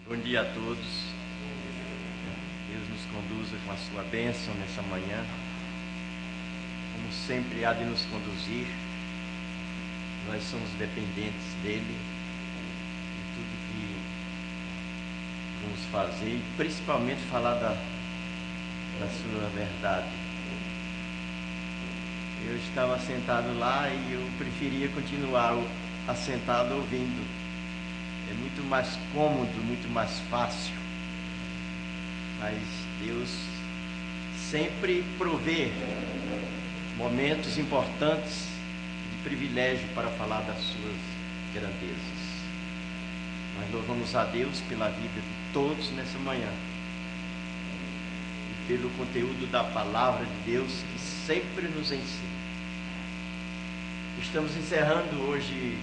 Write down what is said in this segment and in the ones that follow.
Bom dia a todos. Deus nos conduza com a sua bênção nessa manhã. Como sempre há de nos conduzir. Nós somos dependentes dele em tudo que vamos fazer e principalmente falar da sua verdade. Eu estava sentado lá e eu preferia continuar assentado ouvindo. É muito mais cômodo, muito mais fácil. Mas Deus sempre provê momentos importantes de privilégio para falar das suas grandezas. Nós louvamos a Deus pela vida de todos nessa manhã e pelo conteúdo da palavra de Deus que sempre nos ensina. Estamos encerrando hoje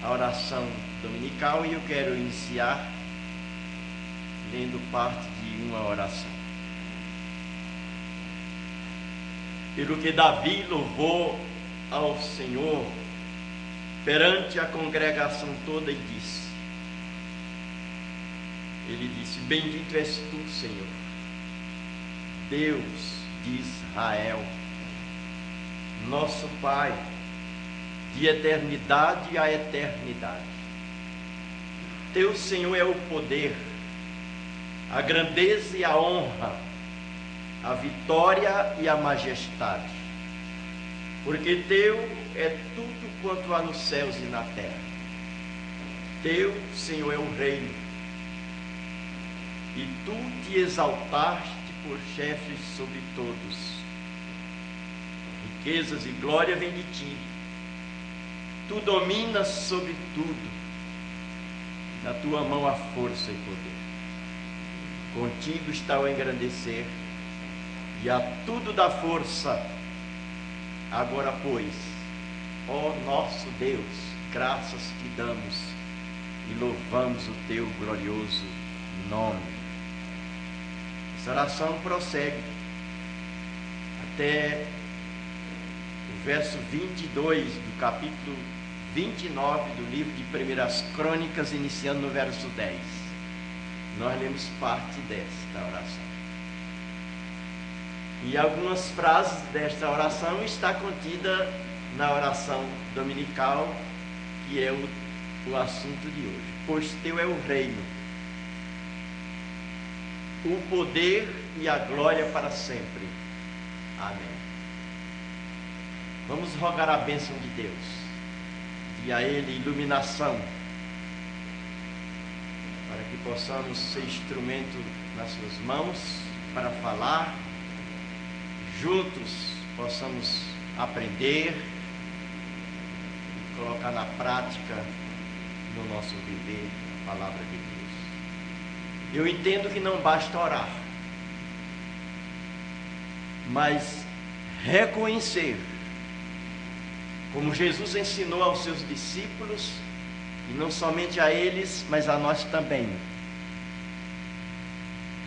a oração dominical e eu quero iniciar lendo parte de uma oração. Pelo que Davi louvou ao Senhor perante a congregação toda e disse: ele disse: bendito és tu, Senhor, Deus de Israel, nosso Pai, de eternidade a eternidade. Teu, Senhor, é o poder, a grandeza e a honra, a vitória e a majestade, porque teu é tudo quanto há nos céus e na terra. Teu, Senhor, é o reino, e tu te exaltaste por chefe sobre todos. Riquezas e glória vêm de ti. Tu dominas sobre tudo, na tua mão há força e poder. Contigo está o engrandecer, e a tudo dá força. Agora, pois, ó nosso Deus, graças te damos e louvamos o teu glorioso nome. Essa oração prossegue até o verso 22 do capítulo 29 do livro de 1 Crônicas, iniciando no verso 10. Nós lemos parte desta oração. E algumas frases desta oração está contida na oração dominical, que é o assunto de hoje. Pois teu é o reino, o poder e a glória para sempre. Amém. Vamos rogar a bênção de Deus e a Ele iluminação, para que possamos ser instrumento nas suas mãos para falar, juntos possamos aprender e colocar na prática no nosso viver a palavra de Deus. Eu entendo que não basta orar, mas reconhecer, como Jesus ensinou aos seus discípulos, e não somente a eles, mas a nós também.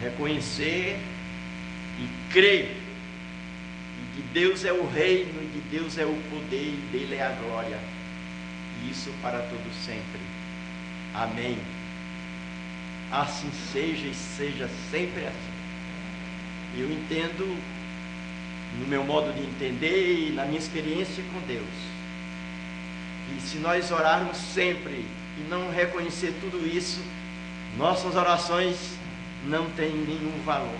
Reconhecer e crer que Deus é o reino, e de Deus é o poder, e dele é a glória. E isso para todo sempre. Amém. Assim seja e seja sempre assim. Eu entendo, no meu modo de entender e na minha experiência com Deus, e se nós orarmos sempre e não reconhecer tudo isso, nossas orações não têm nenhum valor.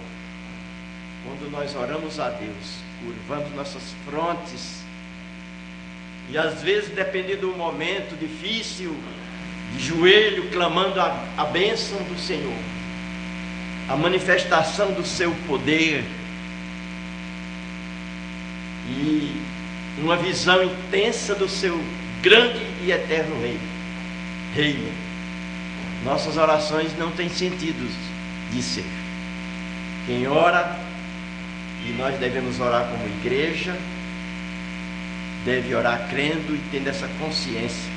Quando nós oramos a Deus, curvamos nossas frontes, e às vezes, dependendo do momento difícil, de joelho, clamando a bênção do Senhor, a manifestação do seu poder, e uma visão intensa do seu grande e eterno reino. Nossas orações não têm sentido de ser. Quem ora, e nós devemos orar como igreja, deve orar crendo e tendo essa consciência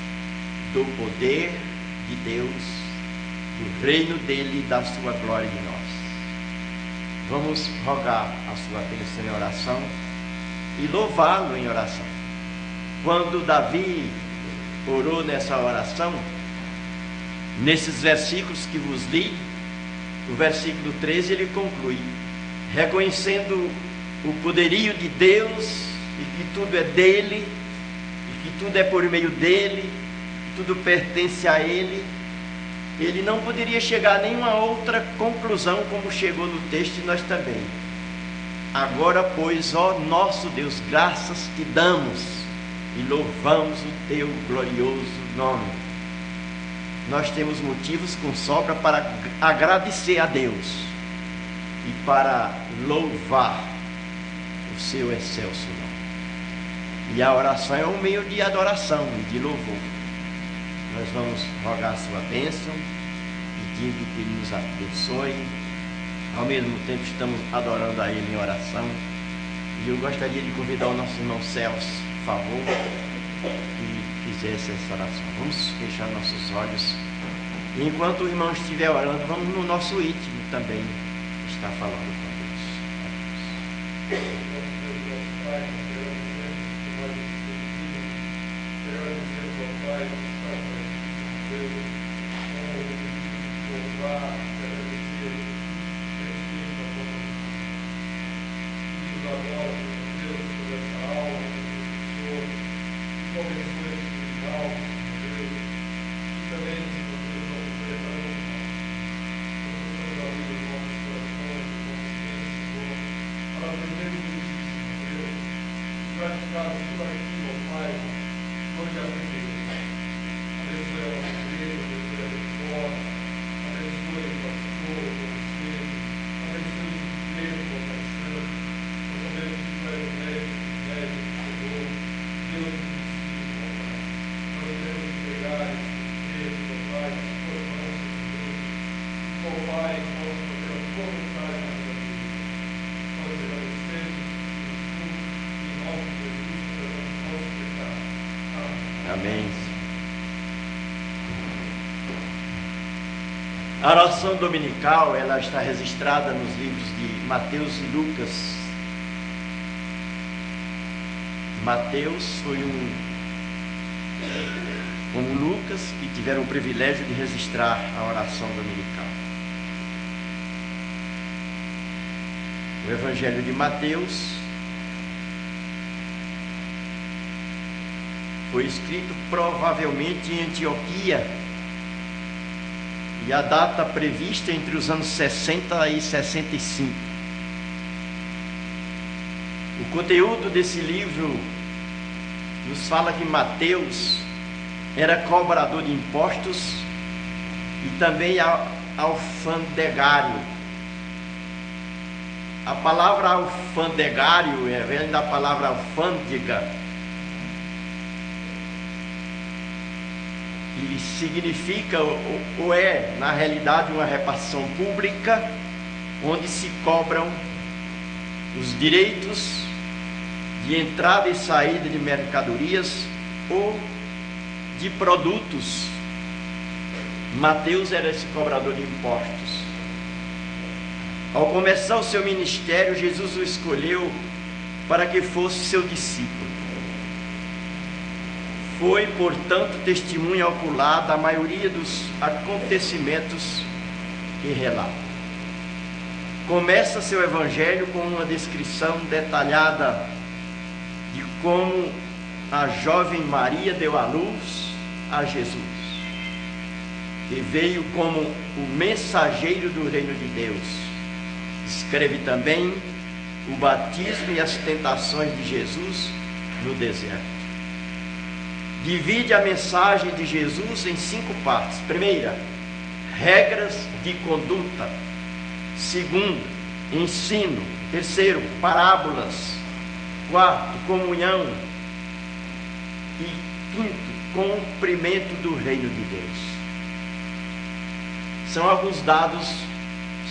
do poder de Deus, do reino dele e da sua glória em nós. Vamos rogar a sua bênção em oração e louvá-lo em oração. Quando Davi orou nessa oração, Nesses versículos que vos li, o versículo 13 ele conclui, reconhecendo o poderio de Deus e que tudo é dele, e que tudo é por meio dele, tudo pertence a ele. Ele não poderia chegar a nenhuma outra conclusão como chegou no texto e nós também. Agora, pois, ó nosso Deus, graças te damos e louvamos o teu glorioso nome. Nós temos motivos com sobra para agradecer a Deus e para louvar o seu excelso nome. E a oração é um meio de adoração e de louvor. Nós vamos rogar a sua bênção, pedindo que Ele nos abençoe. Ao mesmo tempo estamos adorando a Ele em oração. E eu gostaria de convidar o nosso irmão Celso, por favor, que fizesse essa oração. Vamos fechar nossos olhos. E enquanto o irmão estiver orando, vamos no nosso ritmo também estar falando com Deus. Amém. A oração dominical, ela está registrada nos livros de Mateus e Lucas. Mateus foi como Lucas, que tiveram o privilégio de registrar a oração dominical. O Evangelho de Mateus foi escrito provavelmente em Antioquia, e a data prevista entre os anos 60 e 65. O conteúdo desse livro nos fala que Mateus era cobrador de impostos e também alfandegário. A palavra alfandegário vem da palavra alfândega, e significa, ou é, na realidade, uma repartição pública, onde se cobram os direitos de entrada e saída de mercadorias ou de produtos. Mateus era esse cobrador de impostos. Ao começar o seu ministério, Jesus o escolheu para que fosse seu discípulo. Foi, portanto, testemunha ocular da maioria dos acontecimentos que relata. Começa seu evangelho com uma descrição detalhada de como a jovem Maria deu à luz a Jesus, e veio como o mensageiro do reino de Deus. Escreve também o batismo e as tentações de Jesus no deserto. Divide a mensagem de Jesus em 5 partes. Primeira, regras de conduta. Segundo, ensino. Terceiro, parábolas. Quarto, comunhão. E quinto, cumprimento do reino de Deus. São alguns dados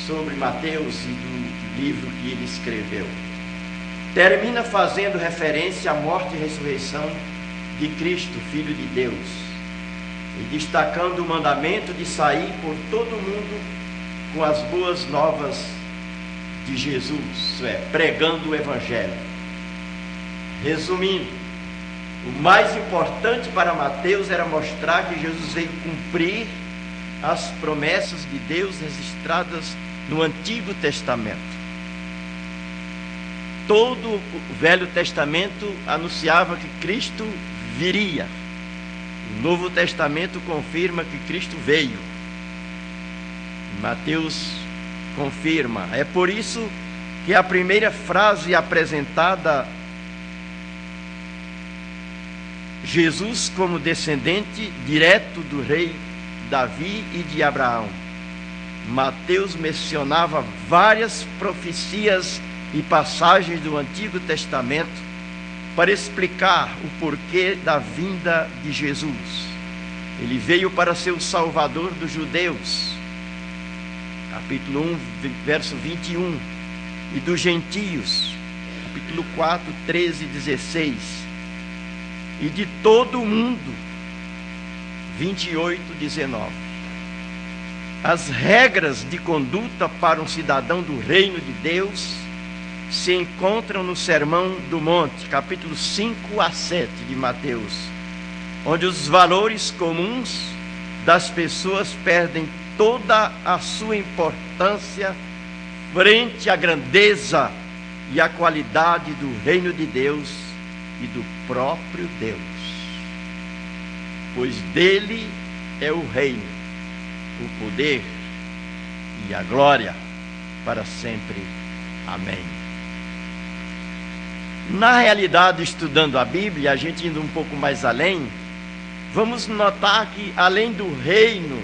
sobre Mateus e do livro que ele escreveu. Termina fazendo referência à morte e ressurreição de Cristo, Filho de Deus, e destacando o mandamento de sair por todo o mundo com as boas novas de Jesus, isso é, pregando o Evangelho. Resumindo, o mais importante para Mateus era mostrar que Jesus veio cumprir as promessas de Deus registradas no Antigo Testamento. Todo o Velho Testamento anunciava que Cristo viria. O Novo Testamento confirma que Cristo veio. Mateus confirma. É por isso que a primeira frase apresentada, Jesus como descendente direto do rei Davi e de Abraão. Mateus mencionava várias profecias e passagens do Antigo Testamento para explicar o porquê da vinda de Jesus. Ele veio para ser o Salvador dos judeus, capítulo 1, verso 21, e dos gentios, capítulo 4, 13 e 16, e de todo o mundo, 28, 19. As regras de conduta para um cidadão do reino de Deus se encontram no Sermão do Monte, capítulo 5 a 7 de Mateus, onde os valores comuns das pessoas perdem toda a sua importância frente à grandeza e à qualidade do reino de Deus e do próprio Deus. Pois dele é o reino, o poder e a glória para sempre. Amém. Na realidade, estudando a Bíblia, a gente indo um pouco mais além, vamos notar que além do reino,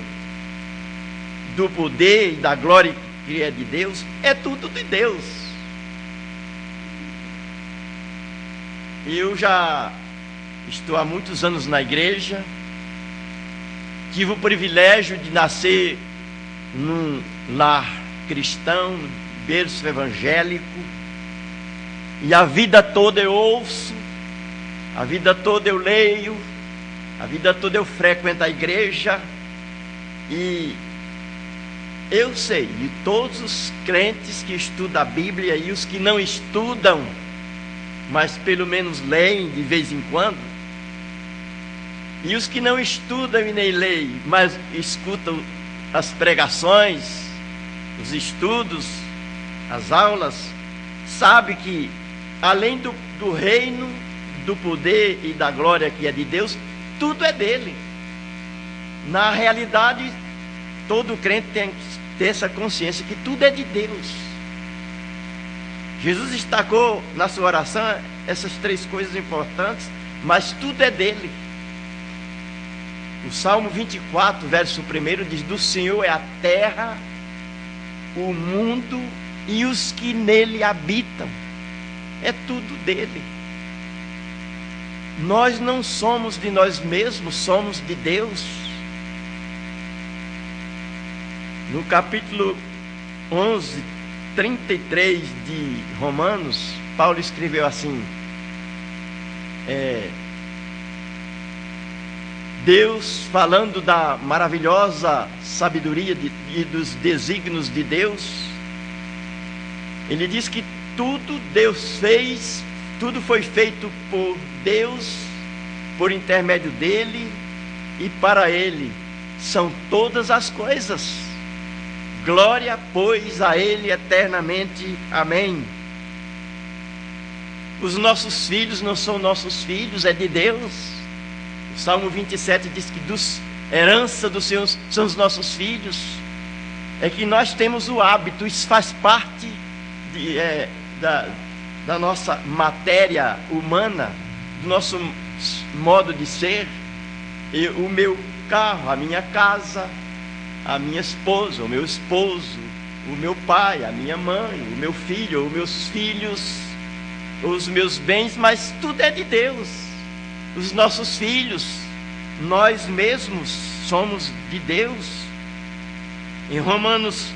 do poder e da glória que é de Deus, é tudo de Deus. Eu já estou há muitos anos na igreja, tive o privilégio de nascer num lar cristão, berço evangélico, e a vida toda eu ouço, a vida toda eu leio, a vida toda eu frequento a igreja, e eu sei, de todos os crentes que estudam a Bíblia e os que não estudam, mas pelo menos leem de vez em quando, e os que não estudam e nem leem, mas escutam as pregações, os estudos, as aulas, sabe que além do reino, do poder e da glória que é de Deus, tudo é dele. Na realidade, todo crente tem que ter essa consciência que tudo é de Deus. Jesus destacou na sua oração essas três coisas importantes, mas tudo é dele. O Salmo 24, verso 1 diz: do Senhor é a terra, o mundo e os que nele habitam. É tudo dele. Nós não somos de nós mesmos, somos de Deus. No capítulo 11, 33 de Romanos, Paulo escreveu assim: Deus, falando da maravilhosa sabedoria e dos desígnios de Deus, ele diz que tudo Deus fez, tudo foi feito por Deus, por intermédio dele e para ele são todas as coisas. Glória, pois, a ele eternamente. Amém. Os nossos filhos não são nossos filhos, é de Deus. O Salmo 27 diz que herança do Senhor são os nossos filhos. É que nós temos o hábito, isso faz parte da nossa matéria humana, do nosso modo de ser. O meu carro, a minha casa, a minha esposa, o meu esposo, o meu pai, a minha mãe, o meu filho, os meus filhos, os meus bens, mas tudo é de Deus. Os nossos filhos, nós mesmos somos de Deus. Em Romanos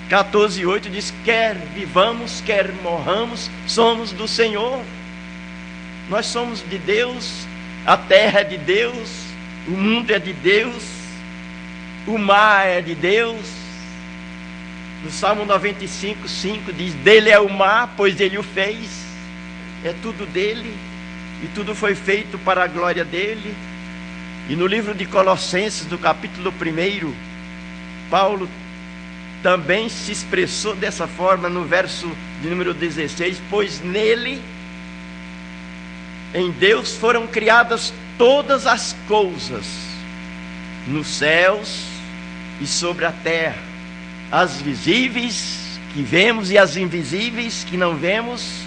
14:8 diz: quer vivamos, quer morramos, somos do Senhor. Nós somos de Deus, a terra é de Deus, o mundo é de Deus, o mar é de Deus. No Salmo 95:5 diz: dele é o mar, pois ele o fez. É tudo dele, e tudo foi feito para a glória dele. E no livro de Colossenses, do capítulo 1, Paulo também se expressou dessa forma no verso de número 16: pois nele, em Deus, foram criadas todas as coisas, nos céus e sobre a terra, as visíveis que vemos e as invisíveis que não vemos,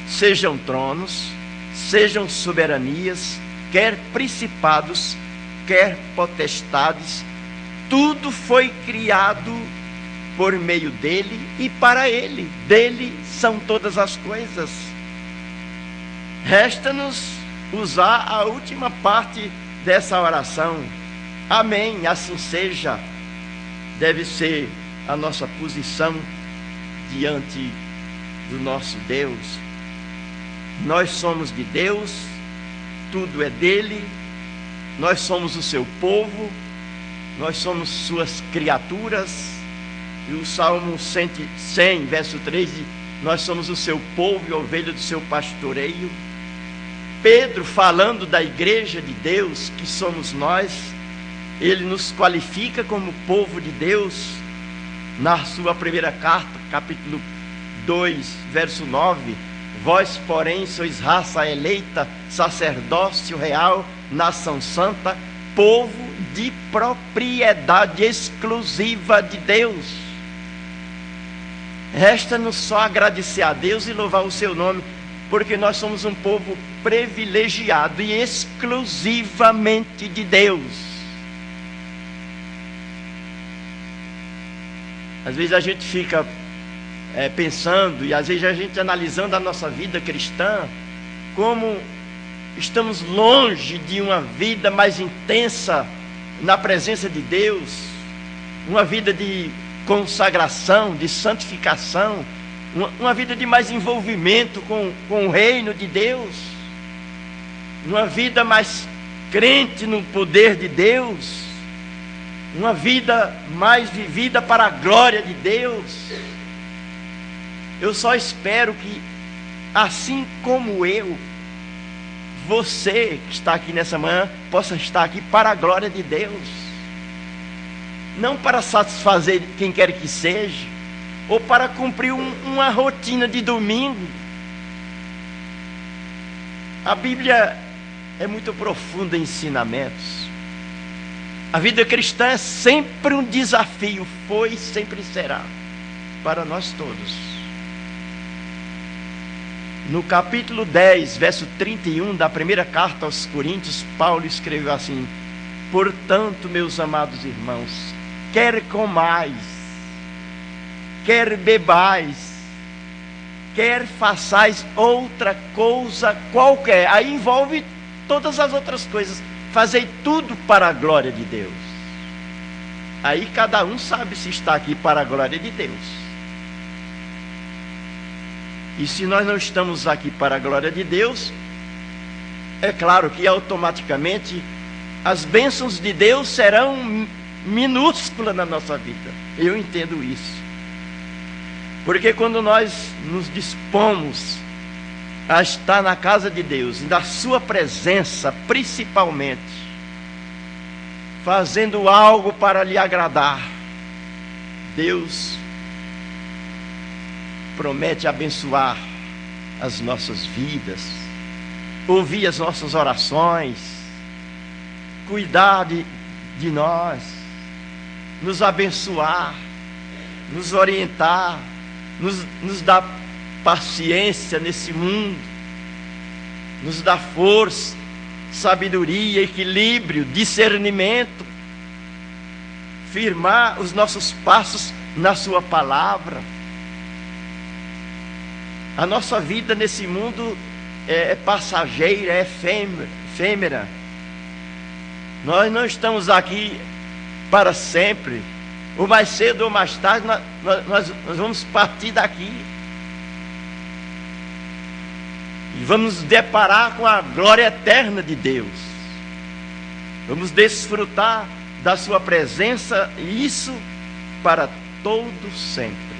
sejam tronos, sejam soberanias, quer principados, quer potestades, tudo foi criado por meio dele e para ele. Dele são todas as coisas. Resta-nos usar a última parte dessa oração. Amém, assim seja. Deve ser a nossa posição diante do nosso Deus. Nós somos de Deus, tudo é dele, nós somos o seu povo, nós somos suas criaturas. E o Salmo 100, verso 3 diz: nós somos o seu povo e ovelha do seu pastoreio. Pedro, falando da igreja de Deus, que somos nós, ele nos qualifica como povo de Deus, na sua primeira carta, capítulo 2, verso 9: vós, porém, sois raça eleita, sacerdócio real, nação santa, povo de propriedade exclusiva de Deus. Resta-nos só agradecer a Deus e louvar o seu nome, porque nós somos um povo privilegiado e exclusivamente de Deus. Às vezes a gente fica pensando, e às vezes a gente analisando a nossa vida cristã, como estamos longe de uma vida mais intensa na presença de Deus, uma vida de consagração, de santificação, uma vida de mais envolvimento com o reino de Deus, uma vida mais crente no poder de Deus, uma vida mais vivida para a glória de Deus. Eu só espero que, assim como eu, você que está aqui nessa manhã, possa estar aqui para a glória de Deus, não para satisfazer quem quer que seja, ou para cumprir uma rotina de domingo. A Bíblia é muito profunda em ensinamentos. A vida cristã é sempre um desafio, foi e sempre será, para nós todos. No capítulo 10, verso 31 da primeira carta aos Coríntios, Paulo escreveu assim: portanto, meus amados irmãos, quer comais, quer bebais, quer façais outra coisa qualquer, aí envolve todas as outras coisas, fazei tudo para a glória de Deus. Aí cada um sabe se está aqui para a glória de Deus. E se nós não estamos aqui para a glória de Deus, é claro que automaticamente as bênçãos de Deus serão minúsculas na nossa vida. Eu entendo isso. Porque quando nós nos dispomos a estar na casa de Deus, e na sua presença principalmente, fazendo algo para lhe agradar, Deus promete abençoar as nossas vidas, ouvir as nossas orações, cuidar de nós, nos abençoar, nos orientar, nos dar paciência nesse mundo, nos dar força, sabedoria, equilíbrio, discernimento, firmar os nossos passos na sua palavra. A nossa vida nesse mundo é passageira, é efêmera. Nós não estamos aqui para sempre. Ou mais cedo ou mais tarde nós vamos partir daqui. E vamos nos deparar com a glória eterna de Deus. Vamos desfrutar da sua presença, e isso para todo sempre.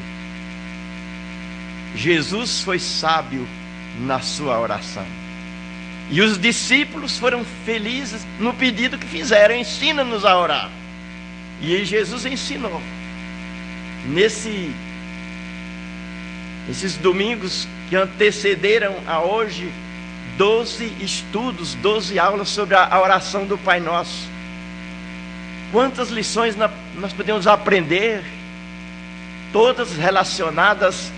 Jesus foi sábio na sua oração. E os discípulos foram felizes no pedido que fizeram: ensina-nos a orar. E Jesus ensinou. Esses domingos que antecederam a hoje, 12 estudos, 12 aulas sobre a oração do Pai Nosso. Quantas lições nós podemos aprender, todas relacionadas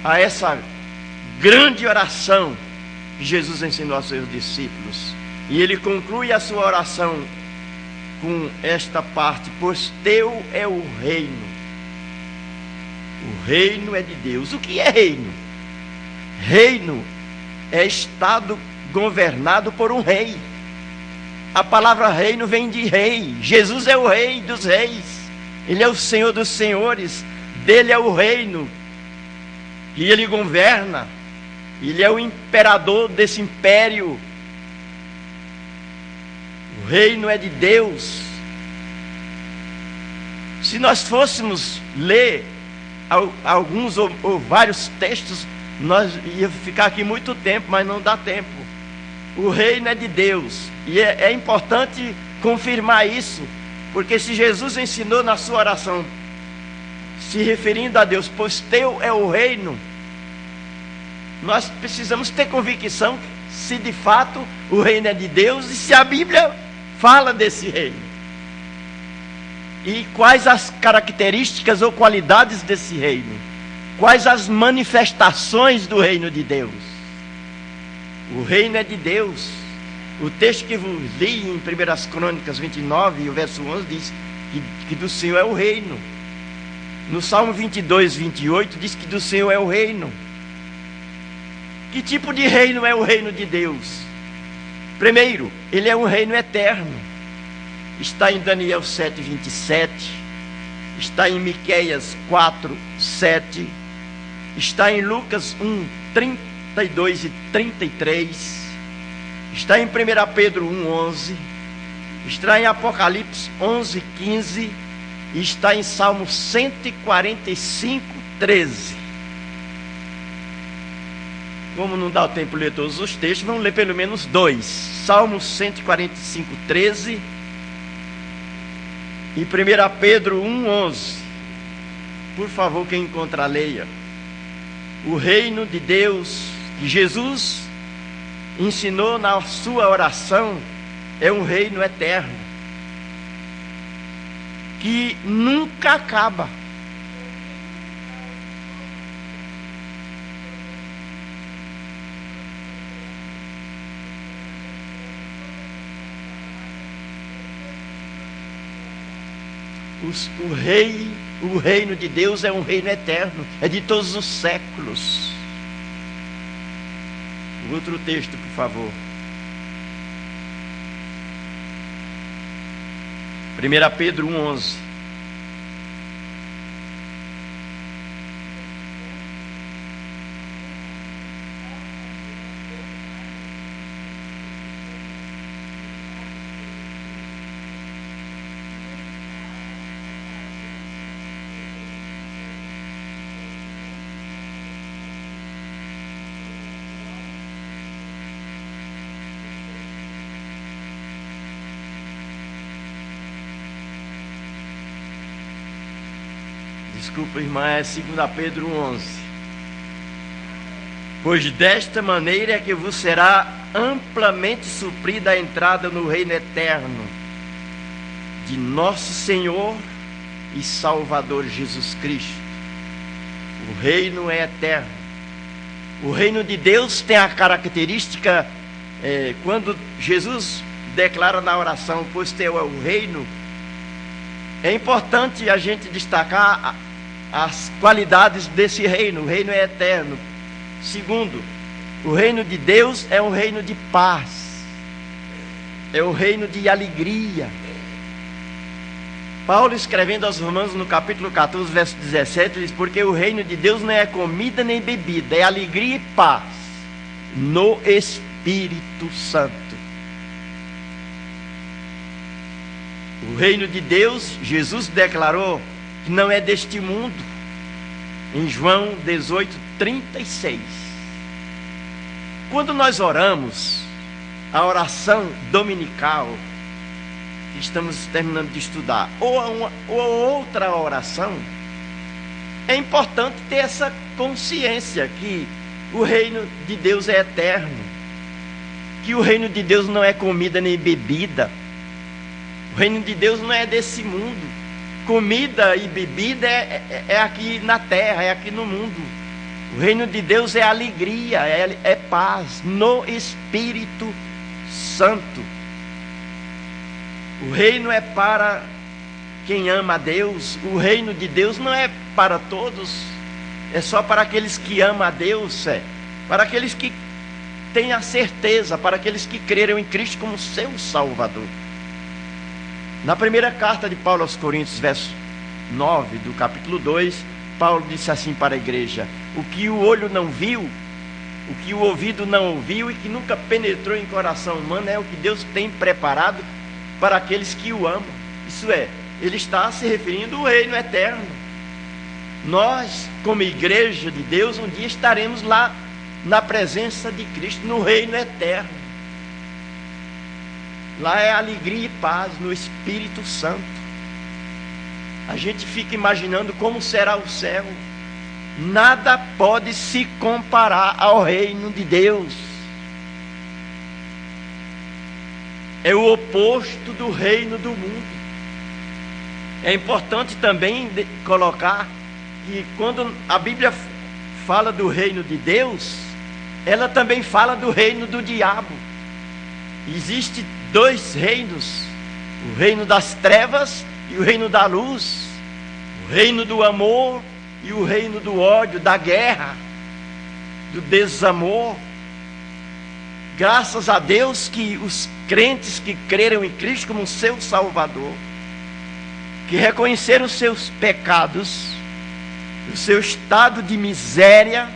a essa grande oração que Jesus ensinou aos seus discípulos. E ele conclui a sua oração com esta parte: pois teu é o reino. O reino é de Deus. O que é reino? Reino é estado governado por um rei. A palavra reino vem de rei. Jesus é o rei dos reis. Ele é o Senhor dos senhores. Dele é o reino. E ele governa. Ele é o imperador desse império. O reino é de Deus. Se nós fôssemos ler alguns ou vários textos, nós ia ficar aqui muito tempo, mas não dá tempo. O reino é de Deus. E é importante confirmar isso, porque se Jesus ensinou na sua oração, se referindo a Deus, pois teu é o reino, nós precisamos ter convicção se de fato o reino é de Deus e se a Bíblia fala desse reino. E quais as características ou qualidades desse reino? Quais as manifestações do reino de Deus? O reino é de Deus. O texto que vos li em 1 Crônicas 29, o verso 11, diz que do Senhor é o reino. No Salmo 22, 28, diz que do Senhor é o reino. Que tipo de reino é o reino de Deus? Primeiro, ele é um reino eterno. Está em Daniel 7, 27. Está em Miqueias 4, 7. Está em Lucas 1, 32 e 33. Está em 1 Pedro 1, 11. Está em Apocalipse 11, 15. E está em Salmo 145, 13. Como não dá o tempo de ler todos os textos, vamos ler pelo menos dois. Salmo 145, 13. E 1 Pedro 1, 11. Por favor, quem encontrar, leia. O reino de Deus que Jesus ensinou na sua oração é um reino eterno, que nunca acaba. O reino de Deus é um reino eterno, é de todos os séculos. Outro texto, por favor. 1 Pedro 1, 11. Desculpa, irmã, é 2 Pedro 11. Pois desta maneira é que vos será amplamente suprida a entrada no reino eterno de nosso Senhor e Salvador Jesus Cristo. O reino é eterno. O reino de Deus tem a característica, quando Jesus declara na oração, pois teu é o reino, é importante a gente destacar as qualidades desse reino. O reino é eterno. Segundo, o reino de Deus é um reino de paz, é um reino de alegria. Paulo, escrevendo aos Romanos no capítulo 14, verso 17, diz: porque o reino de Deus não é comida nem bebida, é alegria e paz no Espírito Santo. O reino de Deus, Jesus declarou que não é deste mundo, em João 18, 36. Quando nós oramos a oração dominical, que estamos terminando de estudar, ou outra oração, é importante ter essa consciência que o reino de Deus é eterno, que o reino de Deus não é comida nem bebida. O reino de Deus não é desse mundo. Comida e bebida é aqui na terra, é aqui no mundo. O reino de Deus é alegria, é paz no Espírito Santo. O reino é para quem ama a Deus. O reino de Deus não é para todos, é só para aqueles que amam a Deus, para aqueles que têm a certeza, para aqueles que creram em Cristo como seu Salvador. Na primeira carta de Paulo aos Coríntios, verso 9 do capítulo 2, Paulo disse assim para a igreja: o que o olho não viu, o que o ouvido não ouviu e que nunca penetrou em coração humano, é o que Deus tem preparado para aqueles que o amam. Isso é, ele está se referindo ao reino eterno. Nós, como igreja de Deus, um dia estaremos lá na presença de Cristo, no reino eterno. Lá é alegria e paz no Espírito Santo. A gente fica imaginando como será o céu. Nada pode se comparar ao reino de Deus. É o oposto do reino do mundo. É importante também colocar que quando a Bíblia fala do reino de Deus, ela também fala do reino do diabo. Existem dois reinos: o reino das trevas e o reino da luz, o reino do amor e o reino do ódio, da guerra, do desamor. Graças a Deus que os crentes que creram em Cristo como seu Salvador, que reconheceram os seus pecados, o seu estado de miséria,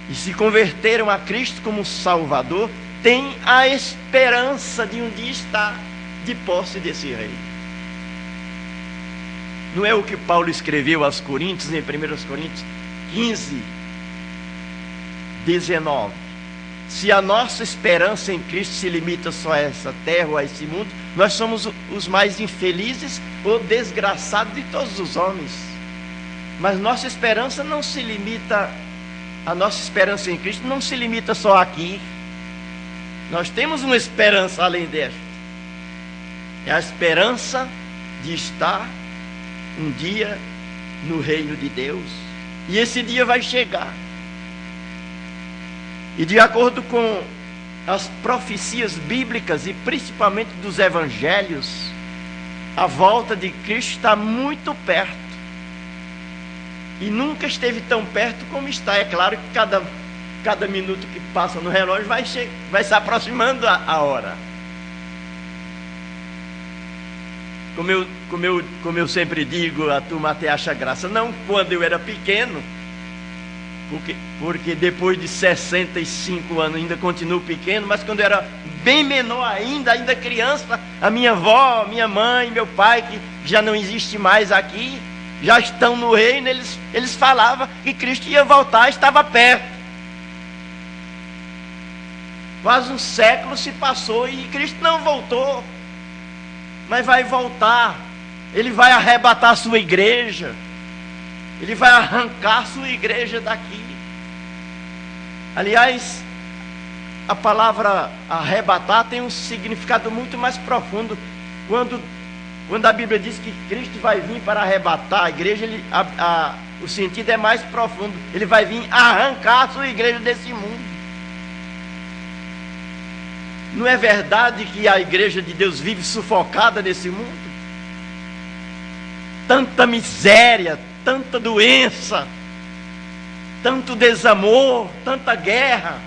e se converteram a Cristo como Salvador, têm a esperança de um dia estar de posse desse reino. Não é o que Paulo escreveu aos Coríntios, em 1 Coríntios 15, 19. Se a nossa esperança em Cristo se limita só a essa terra ou a esse mundo, nós somos os mais infelizes ou desgraçados de todos os homens. Mas nossa esperança não se limita, a nossa esperança em Cristo não se limita só aqui. Nós temos uma esperança além desta. É a esperança de estar um dia no reino de Deus. E esse dia vai chegar. E de acordo com as profecias bíblicas e principalmente dos evangelhos, a volta de Cristo está muito perto. E nunca esteve tão perto como está. É claro que cada minuto que passa no relógio vai se aproximando a hora. Como eu sempre digo, a turma até acha graça. Não quando eu era pequeno, porque depois de 65 anos ainda continuo pequeno, mas quando eu era bem menor ainda criança, a minha avó, minha mãe, meu pai, que já não existe mais aqui, já estão no reino, eles falavam que Cristo ia voltar, estava perto. Quase um século se passou e Cristo não voltou, mas vai voltar. Ele vai arrebatar a sua igreja, ele vai arrancar a sua igreja daqui. Aliás, a palavra arrebatar tem um significado muito mais profundo. Quando a Bíblia diz que Cristo vai vir para arrebatar a igreja, o sentido é mais profundo. Ele vai vir arrancar a sua igreja desse mundo. Não é verdade que a igreja de Deus vive sufocada nesse mundo? Tanta miséria, tanta doença, tanto desamor, tanta guerra,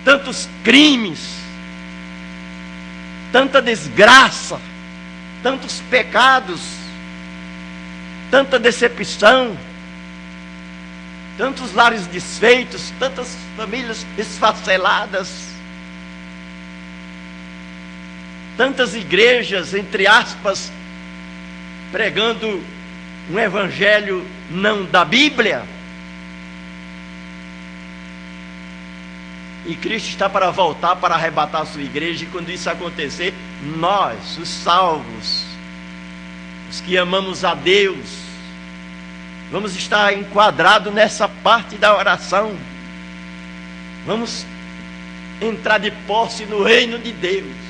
tantos crimes, tanta desgraça, tantos pecados, tanta decepção, tantos lares desfeitos, tantas famílias esfaceladas, tantas igrejas, entre aspas, pregando um evangelho não da Bíblia. E Cristo está para voltar para arrebatar a sua igreja. E quando isso acontecer, nós, os salvos, os que amamos a Deus, vamos estar enquadrados nessa parte da oração. Vamos entrar de posse no reino de Deus.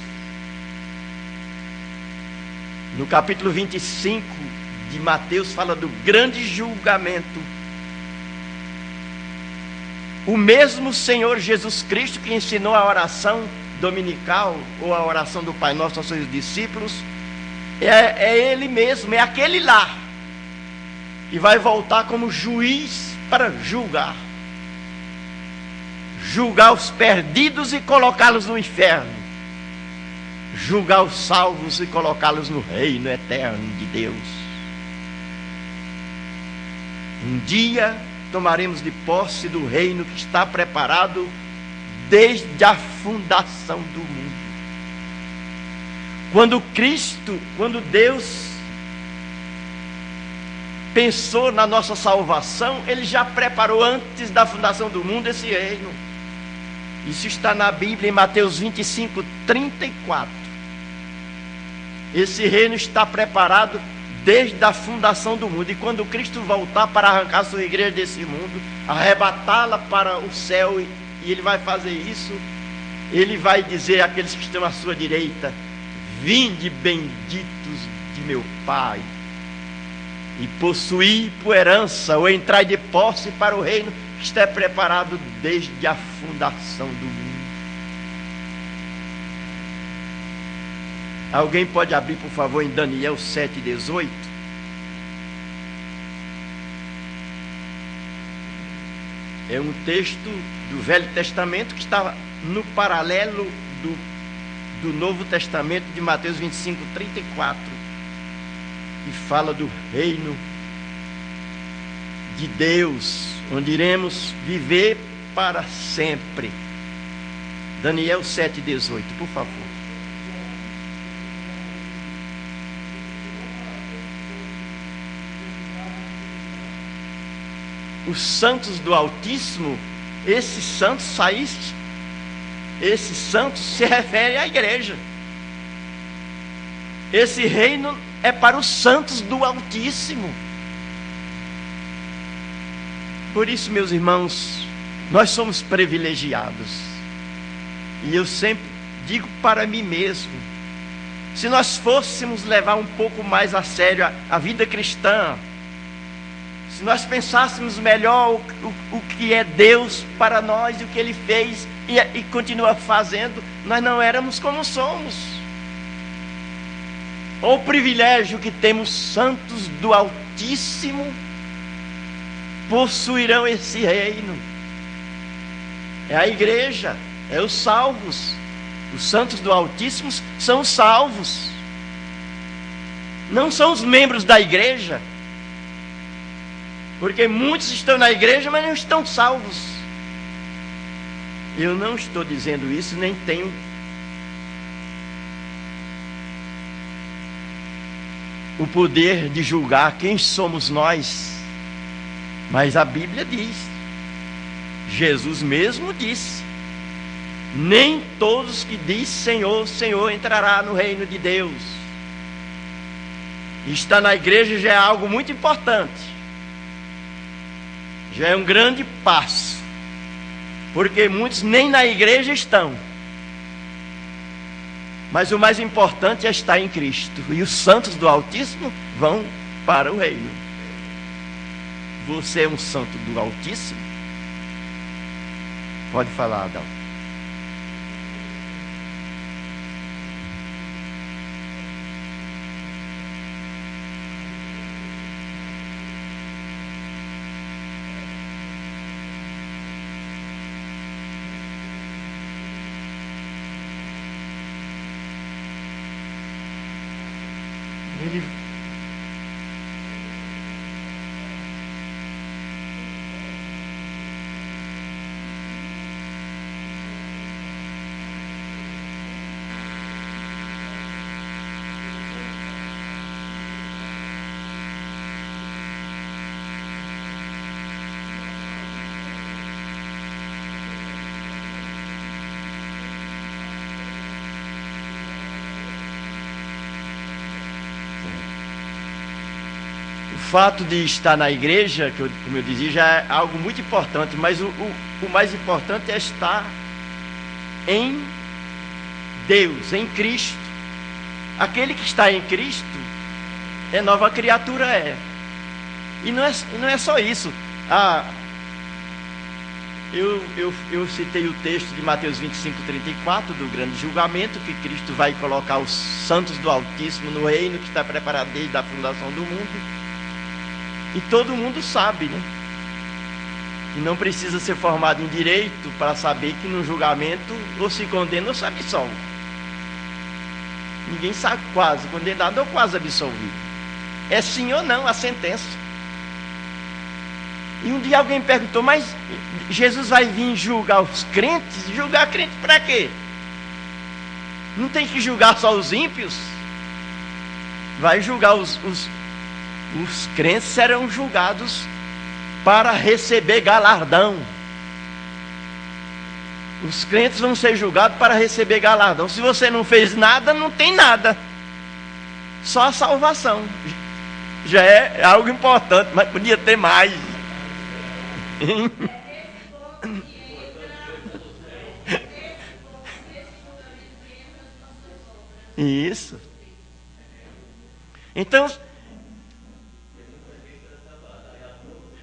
No capítulo 25 de Mateus fala do grande julgamento. O mesmo Senhor Jesus Cristo que ensinou a oração dominical, ou a oração do Pai Nosso aos seus discípulos, é Ele mesmo, é aquele lá, que vai voltar como juiz para julgar os perdidos e colocá-los no inferno, julgar os salvos e colocá-los no reino eterno de Deus. Um dia tomaremos de posse do reino que está preparado desde a fundação do mundo. Quando Deus pensou na nossa salvação, Ele já preparou antes da fundação do mundo esse reino. Isso está na Bíblia, em Mateus 25, 34. Esse reino está preparado desde a fundação do mundo. E quando Cristo voltar para arrancar sua igreja desse mundo, arrebatá-la para o céu, e Ele vai fazer isso, Ele vai dizer àqueles que estão à sua direita: vinde benditos de meu Pai, e possuí por herança, ou entrai de posse para o reino que está preparado desde a fundação do mundo. Alguém pode abrir, por favor, em Daniel 7,18? É um texto do Velho Testamento que está no paralelo do Novo Testamento, de Mateus 25, 34, que fala do reino de Deus, onde iremos viver para sempre. Daniel 7,18, por favor. Os santos do Altíssimo, esses santos se refere à igreja. Esse reino é para os santos do Altíssimo. Por isso, meus irmãos, nós somos privilegiados. E eu sempre digo para mim mesmo, se nós fôssemos levar um pouco mais a sério a vida cristã, se nós pensássemos melhor o que é Deus para nós e o que Ele fez e continua fazendo, nós não éramos como somos. O privilégio que temos, santos do Altíssimo possuirão esse reino. É a igreja, é os salvos. Os santos do Altíssimo são os salvos. Não são os membros da igreja. Porque muitos estão na igreja, mas não estão salvos. Eu não estou dizendo isso, nem tenho o poder de julgar quem somos nós. Mas a Bíblia diz, Jesus mesmo disse: nem todos que diz Senhor, Senhor entrará no reino de Deus. Estar na igreja já é algo muito importante. Já é um grande passo, porque muitos nem na igreja estão. Mas o mais importante é estar em Cristo. E os santos do Altíssimo vão para o reino. Você é um santo do Altíssimo? Pode falar, Adão. Ele O fato de estar na igreja, como eu dizia, já é algo muito importante, mas o mais importante é estar em Deus, em Cristo. Aquele que está em Cristo é nova criatura, é. E não é só isso. Eu citei o texto de Mateus 25:34, do grande julgamento, que Cristo vai colocar os santos do Altíssimo no reino que está preparado desde a fundação do mundo. E todo mundo sabe, né? E não precisa ser formado em direito para saber que no julgamento ou se condena ou se absolve. Ninguém sabe quase condenado ou quase absolvido. É sim ou não a sentença. E um dia alguém perguntou, mas Jesus vai vir julgar os crentes? Julgar crente para quê? Não tem que julgar só os ímpios? Vai julgar os crentes, serão julgados para receber galardão. Os crentes vão ser julgados para receber galardão. Se você não fez nada, não tem nada. Só a salvação. Já é algo importante, mas podia ter mais. Isso. Então,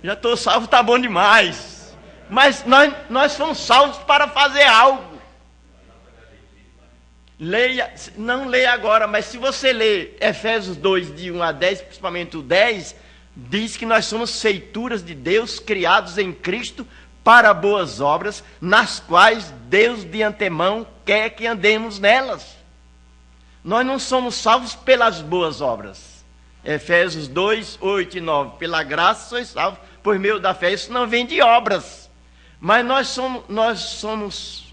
já estou salvo, está bom demais. Mas nós fomos salvos para fazer algo. Leia, não leia agora, mas se você ler Efésios 2, de 1 a 10, principalmente o 10, diz que nós somos feituras de Deus, criados em Cristo para boas obras, nas quais Deus de antemão quer que andemos nelas. Nós não somos salvos pelas boas obras. Efésios 2, 8 e 9. Pela graça sois salvos por meio da fé. Isso não vem de obras. Mas nós somos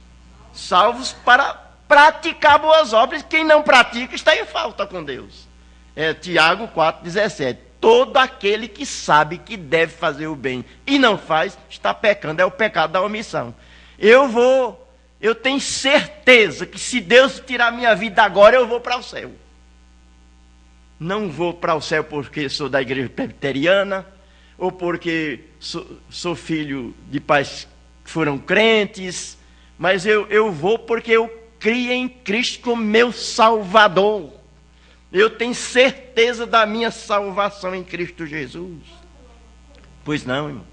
salvos para praticar boas obras. Quem não pratica está em falta com Deus. Tiago 4, 17. Todo aquele que sabe que deve fazer o bem e não faz, está pecando. É o pecado da omissão. Eu tenho certeza que se Deus tirar minha vida agora, eu vou para o céu. Não vou para o céu porque sou da igreja presbiteriana, ou porque sou filho de pais que foram crentes, mas eu vou porque eu criei em Cristo como meu Salvador. Eu tenho certeza da minha salvação em Cristo Jesus. Pois não, irmão?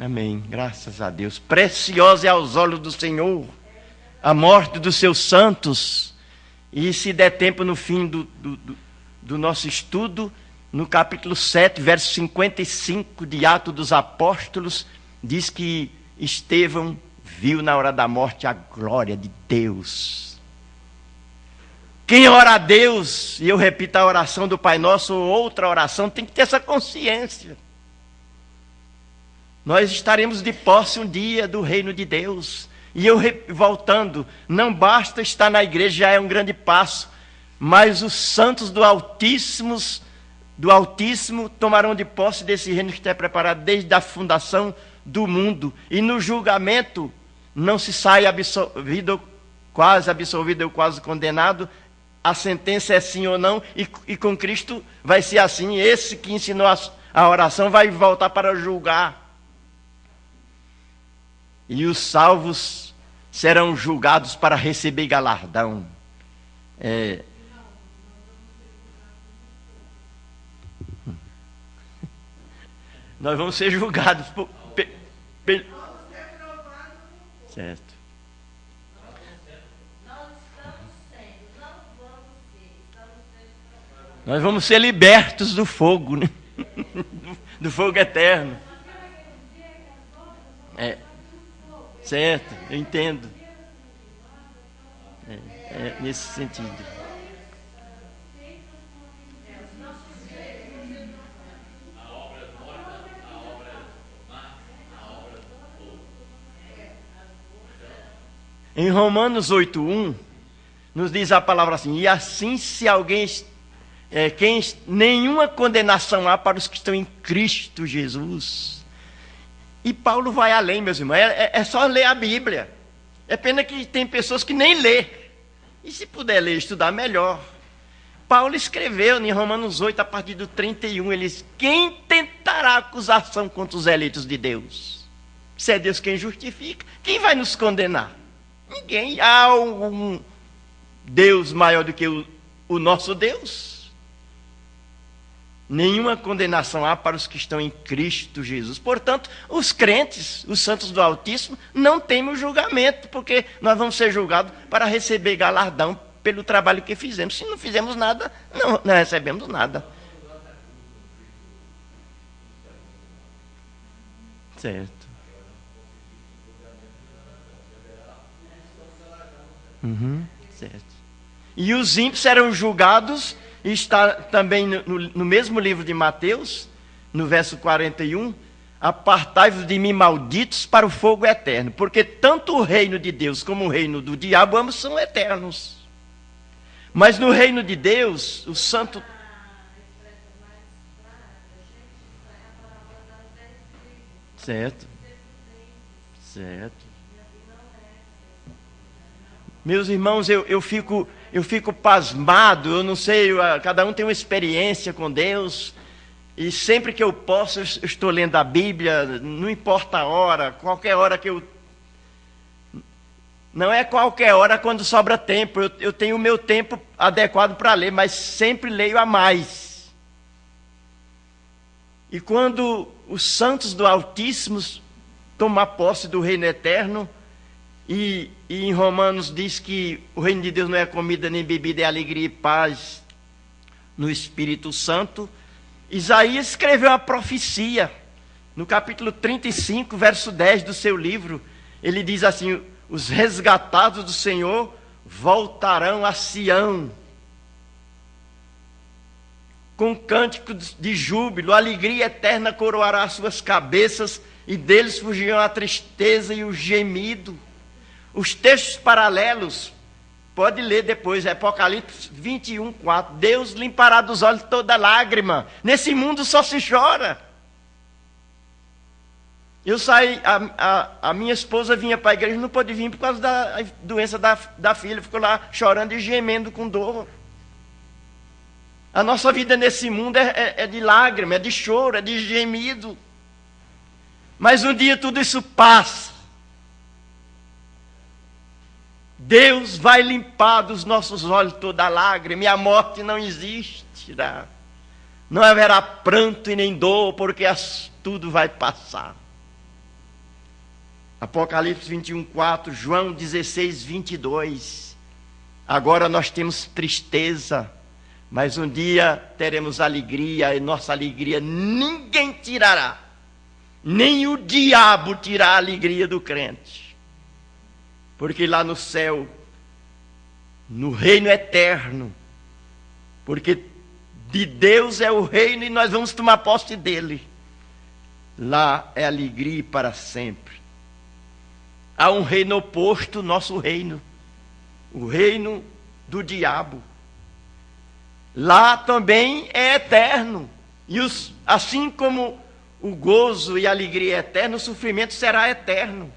Amém, graças a Deus. Preciosa é aos olhos do Senhor a morte dos seus santos. E se der tempo no fim do nosso estudo, no capítulo 7, verso 55 de Atos dos Apóstolos, diz que Estevão viu na hora da morte a glória de Deus. Quem ora a Deus, e eu repito a oração do Pai Nosso ou outra oração, tem que ter essa consciência. Nós estaremos de posse um dia do reino de Deus. E eu voltando, não basta estar na igreja, já é um grande passo, mas os santos do Altíssimo tomarão de posse desse reino que está preparado desde a fundação do mundo. E no julgamento não se sai absolvido, quase absolvido ou quase condenado. A sentença é sim ou não, e com Cristo vai ser assim. Esse que ensinou a oração vai voltar para julgar. E os salvos serão julgados para receber galardão. Nós vamos ser julgados certo. Nós vamos ser libertos do fogo, né? Do fogo eterno. Certo, eu entendo. Nesse sentido. Em Romanos 8:1, nos diz a palavra assim: e assim, se alguém nenhuma condenação há para os que estão em Cristo Jesus. E Paulo vai além, meus irmãos, é só ler a Bíblia. É pena que tem pessoas que nem lê. E se puder ler e estudar, melhor. Paulo escreveu em Romanos 8, a partir do 31, ele diz: quem tentará acusação contra os eleitos de Deus? Se é Deus quem justifica, quem vai nos condenar? Ninguém. Há um Deus maior do que o nosso Deus? Nenhuma condenação há para os que estão em Cristo Jesus. Portanto, os crentes, os santos do Altíssimo, não temem o julgamento, porque nós vamos ser julgados para receber galardão pelo trabalho que fizemos. Se não fizemos nada, não recebemos nada. Certo. Certo. E os ímpios serão julgados, e está também no mesmo livro de Mateus, no verso 41, apartai-vos de mim, malditos, para o fogo eterno, porque tanto o reino de Deus como o reino do diabo, ambos são eternos. Mas no reino de Deus, o santo... Certo. Certo. Meus irmãos, eu fico pasmado, eu não sei, cada um tem uma experiência com Deus, e sempre que eu posso, eu estou lendo a Bíblia, não importa a hora, qualquer hora que eu... Não é qualquer hora quando sobra tempo, eu tenho o meu tempo adequado para ler, mas sempre leio a mais. E quando os santos do Altíssimo tomam posse do reino eterno, e em Romanos diz que o reino de Deus não é comida nem bebida, é alegria e paz no Espírito Santo. Isaías escreveu uma profecia, no capítulo 35, verso 10 do seu livro. Ele diz assim: os resgatados do Senhor voltarão a Sião, com cânticos de júbilo, alegria eterna coroará as suas cabeças, e deles fugirão a tristeza e o gemido. Os textos paralelos, pode ler depois, Apocalipse 21:4. Deus limpará dos olhos toda lágrima. Nesse mundo só se chora. Eu saí, a minha esposa vinha para a igreja, não pôde vir por causa da doença da filha, ficou lá chorando e gemendo com dor. A nossa vida nesse mundo é de lágrima, é de choro, é de gemido. Mas um dia tudo isso passa. Deus vai limpar dos nossos olhos toda lágrima, e a morte não existirá. Não haverá pranto e nem dor, porque tudo vai passar. Apocalipse 21:4, João 16:22. Agora nós temos tristeza, mas um dia teremos alegria, e nossa alegria ninguém tirará. Nem o diabo tirará a alegria do crente. Porque lá no céu, no reino eterno, porque de Deus é o reino e nós vamos tomar posse dele. Lá é alegria para sempre. Há um reino oposto ao nosso reino, o reino do diabo. Lá também é eterno. E assim como o gozo e a alegria é eterno, o sofrimento será eterno.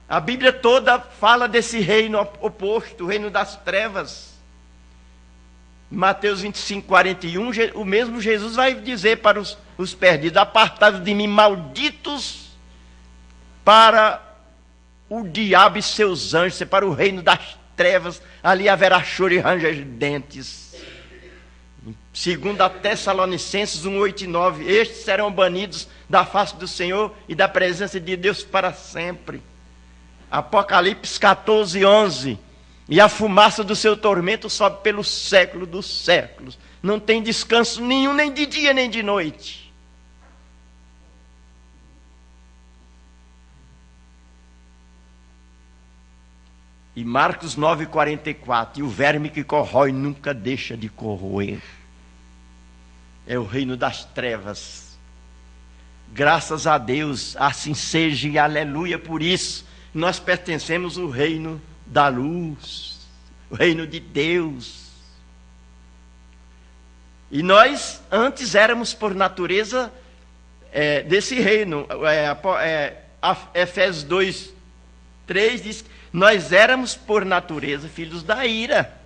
A Bíblia toda fala desse reino oposto, o reino das trevas. Mateus 25:41, o mesmo Jesus vai dizer para os perdidos: apartai-vos de mim, malditos, para o diabo e seus anjos, para o reino das trevas, ali haverá choro e ranger de dentes. Segundo a Tessalonicenses 1:8 e 9, estes serão banidos da face do Senhor e da presença de Deus para sempre. Apocalipse 14:11, e a fumaça do seu tormento sobe pelo século dos séculos. Não tem descanso nenhum, nem de dia nem de noite. E Marcos 9:44, e o verme que corrói nunca deixa de corroer. É o reino das trevas. Graças a Deus, assim seja, e aleluia por isso. nós pertencemos ao reino da luz, o reino de Deus. E nós antes éramos por natureza desse reino. Efésios 2:3 diz que nós éramos por natureza filhos da ira.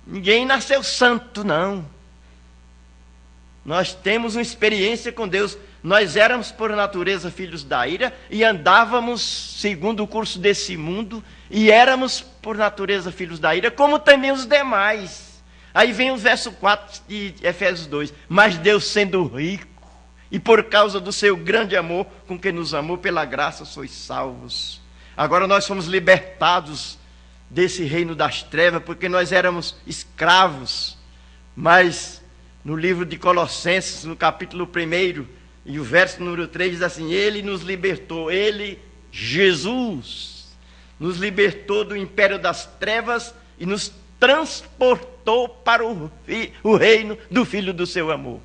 Ninguém nasceu santo, não. Nós temos uma experiência com Deus. Nós éramos por natureza filhos da ira e andávamos segundo o curso desse mundo e éramos por natureza filhos da ira, como também os demais. Aí vem o verso 4 de Efésios 2. Mas Deus, sendo rico e por causa do seu grande amor com que nos amou, pela graça sois salvos. Agora nós fomos libertados desse reino das trevas, porque nós éramos escravos. Mas no livro de Colossenses, no capítulo 1 e o verso número 3 diz assim: Ele nos libertou, Ele, Jesus, nos libertou do império das trevas e nos transportou para o reino do Filho do seu amor,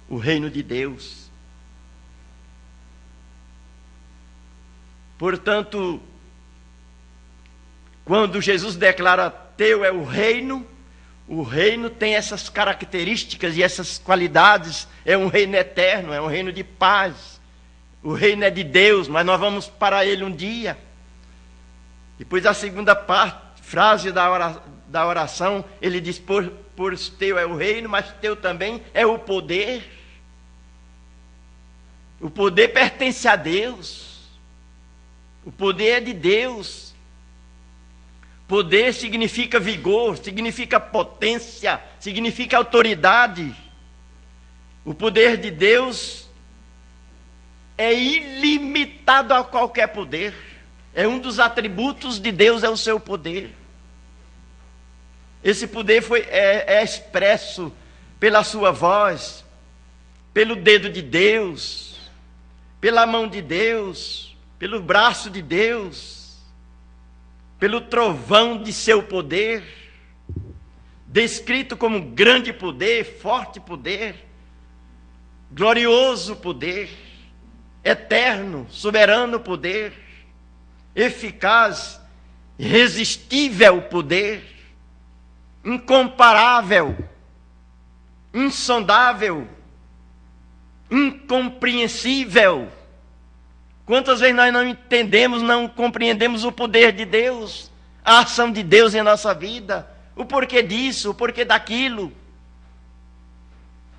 o reino de Deus. Portanto, quando Jesus declara: teu é o reino tem essas características e essas qualidades. É um reino eterno, é um reino de paz. O reino é de Deus, mas nós vamos para ele um dia. Depois a segunda frase da oração, ele diz: por teu é o reino, mas teu também é o poder. O poder pertence a Deus. O poder é de Deus. Poder significa vigor, significa potência, significa autoridade. O poder de Deus é ilimitado a qualquer poder. É um dos atributos de Deus, é o seu poder. Esse poder é expresso pela sua voz, pelo dedo de Deus, pela mão de Deus, pelo braço de Deus, pelo trovão de seu poder, descrito como grande poder, forte poder, glorioso poder, eterno, soberano poder, eficaz, irresistível poder, incomparável, insondável, incompreensível. Quantas vezes nós não entendemos, não compreendemos o poder de Deus, a ação de Deus em nossa vida, o porquê disso, o porquê daquilo.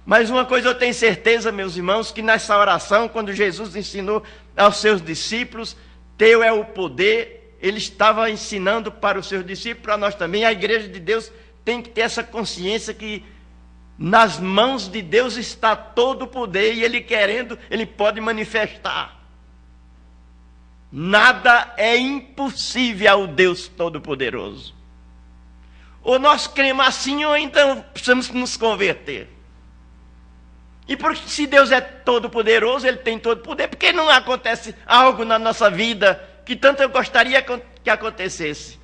Mas uma coisa eu tenho certeza, meus irmãos, que nessa oração, quando Jesus ensinou aos seus discípulos, teu é o poder, ele estava ensinando para os seus discípulos, para nós também. A igreja de Deus tem que ter essa consciência que nas mãos de Deus está todo o poder, e ele querendo, ele pode manifestar. Nada é impossível ao Deus Todo-Poderoso. Ou nós cremos assim, ou então precisamos nos converter. E porque se Deus é todo-poderoso, ele tem todo poder, por que não acontece algo na nossa vida que tanto eu gostaria que acontecesse?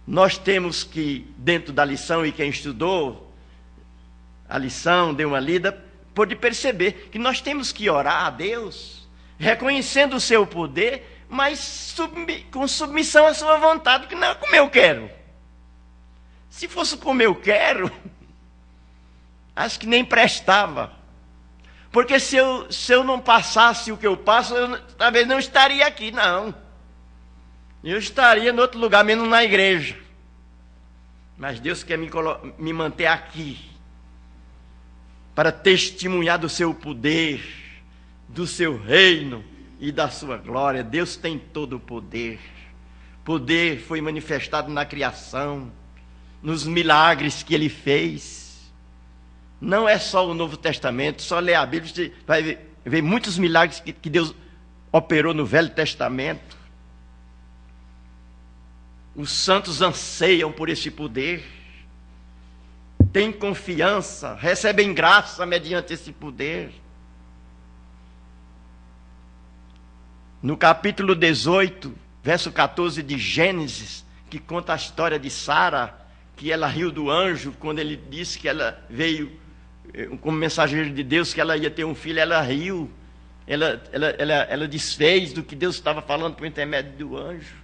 Nós temos que, dentro da lição, e quem estudou a lição, deu uma lida, pode perceber que nós temos que orar a Deus, reconhecendo o seu poder, mas com submissão à sua vontade, que não é como eu quero. Se fosse como eu quero, acho que nem prestava. Porque se eu não passasse o que eu passo, eu talvez não estaria aqui, não. Eu estaria em outro lugar, menos na igreja. Mas Deus quer me manter aqui, para testemunhar do seu poder, do seu reino e da sua glória. Deus tem todo o poder. Poder foi manifestado na criação, nos milagres que ele fez. Não é só o Novo Testamento, só ler a Bíblia, você vai ver muitos milagres que Deus operou no Velho Testamento. Os santos anseiam por esse poder, têm confiança, recebem graça mediante esse poder. No capítulo 18, verso 14 de Gênesis, que conta a história de Sara, que ela riu do anjo quando ele disse que ela veio como mensageiro de Deus, que ela ia ter um filho, ela riu. Ela desfez do que Deus estava falando por intermédio do anjo.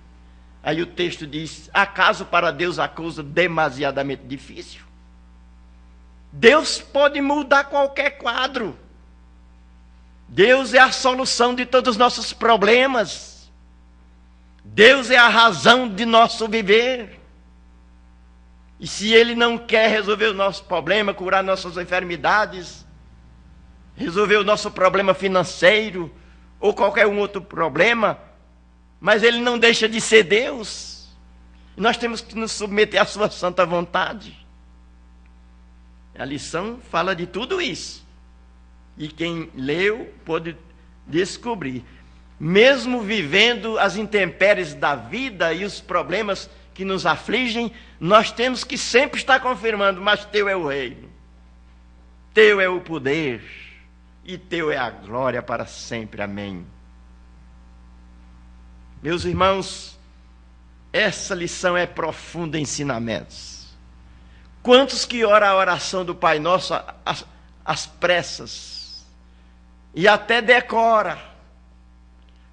Aí o texto diz: acaso para Deus a coisa demasiadamente difícil? Deus pode mudar qualquer quadro. Deus é a solução de todos os nossos problemas. Deus é a razão de nosso viver. E se Ele não quer resolver o nosso problema, curar nossas enfermidades, resolver o nosso problema financeiro, ou qualquer um outro problema, mas Ele não deixa de ser Deus. E nós temos que nos submeter à sua santa vontade. A lição fala de tudo isso. E quem leu pôde descobrir. Mesmo vivendo as intempéries da vida e os problemas que nos afligem, nós temos que sempre estar confirmando: mas teu é o reino, teu é o poder, e teu é a glória para sempre. Amém. Meus irmãos, essa lição é profunda em ensinamentos. Quantos que oram a oração do Pai Nosso às pressas e até decora,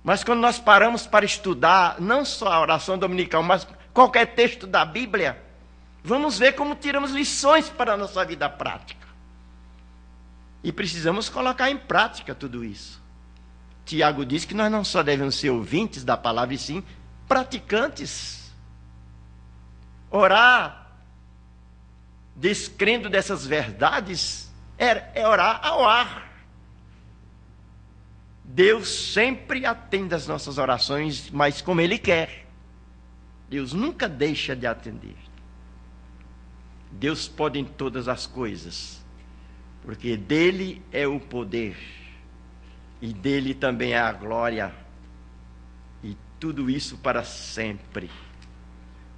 mas quando nós paramos para estudar, não só a oração dominical, mas qualquer texto da Bíblia, vamos ver como tiramos lições para a nossa vida prática. E precisamos colocar em prática tudo isso. Tiago diz que nós não só devemos ser ouvintes da palavra, e sim praticantes. Orar descrendo dessas verdades é orar ao ar. Deus sempre atende às nossas orações, mas como Ele quer. Deus nunca deixa de atender. Deus pode em todas as coisas, porque dele é o poder, e dele também é a glória, e tudo isso para sempre.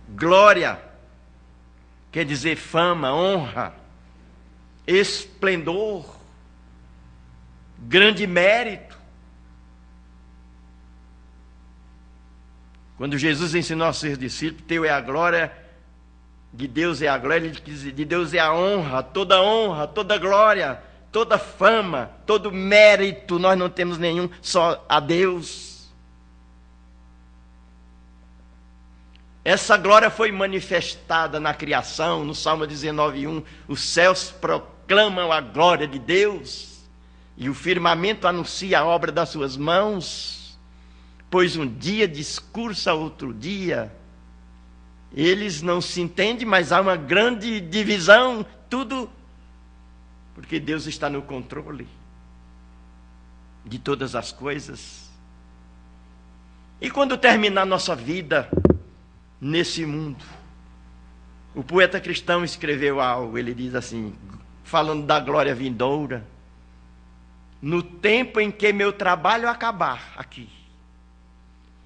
Glória quer dizer fama, honra, esplendor, grande mérito. Quando Jesus ensinou aos seus discípulos: teu é a glória, de Deus é a glória, ele diz: de Deus é a honra, toda glória, toda fama, todo mérito, nós não temos nenhum, só a Deus. Essa glória foi manifestada na criação, no Salmo 19:1, os céus proclamam a glória de Deus, e o firmamento anuncia a obra das suas mãos, pois um dia discursa outro dia. Eles não se entendem, mas há uma grande divisão, tudo porque Deus está no controle de todas as coisas. E quando terminar nossa vida nesse mundo, o poeta cristão escreveu algo, ele diz assim, falando da glória vindoura: no tempo em que meu trabalho acabar aqui,